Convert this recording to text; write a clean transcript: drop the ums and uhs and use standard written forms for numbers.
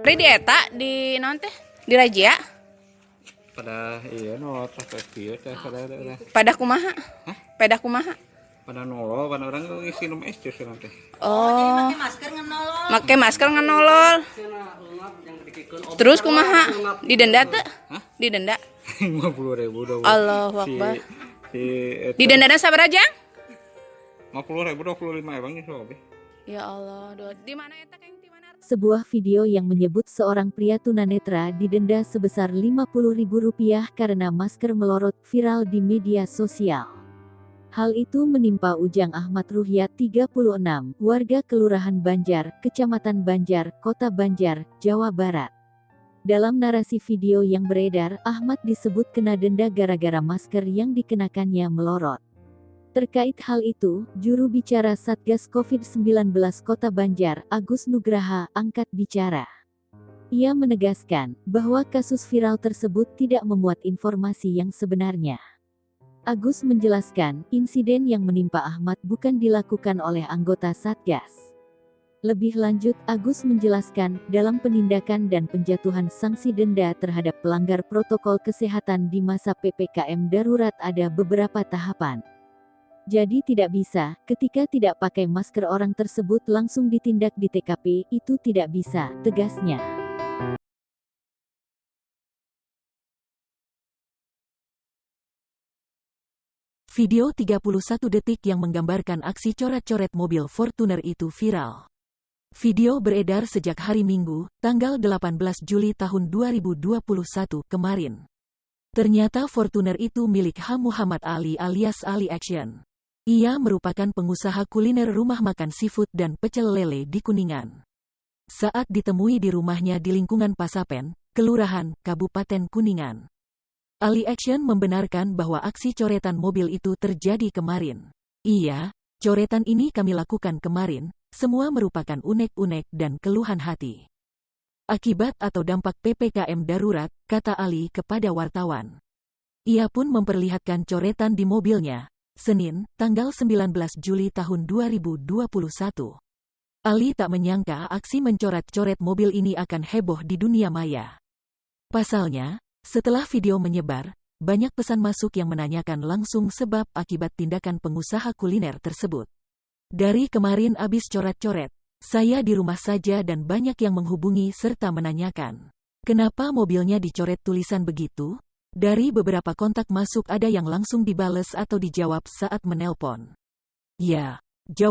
Pri di eta di naon teh? Di Rajia? Pada iya no tas kieu teh pada Pada kumaha? Hah? Pada kumaha? pada nolo pada orang ngisi minum es jus nanti. Oh. Pakai masker ngenolol. Make masker ngenolol. Terus kumaha? Didenda teh? Hah? Didenda. 50.000 dong. Allahu Akbar. Si Didendana sabaraha jang? 50.000 25 emangnya sobe. Ya Allah, di mana eta Kang? Di mana? Sebuah video yang menyebut seorang pria tunanetra didenda sebesar Rp50.000 karena masker melorot viral di media sosial. Hal itu menimpa Ujang Ahmad Ruhyat 36, warga Kelurahan Banjar, Kecamatan Banjar, Kota Banjar, Jawa Barat. Dalam narasi video yang beredar, Ahmad disebut kena denda gara-gara masker yang dikenakannya melorot. Terkait hal itu, juru bicara Satgas COVID-19 Kota Banjar, Agus Nugraha, angkat bicara. Ia menegaskan bahwa kasus viral tersebut tidak memuat informasi yang sebenarnya. Agus menjelaskan, insiden yang menimpa Ahmad bukan dilakukan oleh anggota Satgas. Lebih lanjut, Agus menjelaskan, dalam penindakan dan penjatuhan sanksi denda terhadap pelanggar protokol kesehatan di masa PPKM darurat ada beberapa tahapan. Jadi tidak bisa, ketika tidak pakai masker orang tersebut langsung ditindak di TKP, itu tidak bisa, tegasnya. Video 31 detik yang menggambarkan aksi coret-coret mobil Fortuner itu viral. Video beredar sejak hari Minggu, tanggal 18 Juli tahun 2021 kemarin. Ternyata Fortuner itu milik H. Muhammad Ali alias Ali Action. Ia merupakan pengusaha kuliner rumah makan seafood dan pecel lele di Kuningan. Saat ditemui di rumahnya di lingkungan Pasapen, Kelurahan, Kabupaten Kuningan, Ali Action membenarkan bahwa aksi coretan mobil itu terjadi kemarin. Iya, coretan ini kami lakukan kemarin, semua merupakan unek-unek dan keluhan hati. Akibat atau dampak PPKM darurat, kata Ali kepada wartawan. Ia pun memperlihatkan coretan di mobilnya. Senin, tanggal 19 Juli tahun 2021. Ali tak menyangka aksi mencoret-coret mobil ini akan heboh di dunia maya. Pasalnya, setelah video menyebar, banyak pesan masuk yang menanyakan langsung sebab akibat tindakan pengusaha kuliner tersebut. Dari kemarin abis coret-coret, saya di rumah saja dan banyak yang menghubungi serta menanyakan, kenapa mobilnya dicoret tulisan begitu? Dari beberapa kontak masuk ada yang langsung dibales atau dijawab saat menelpon. Ya,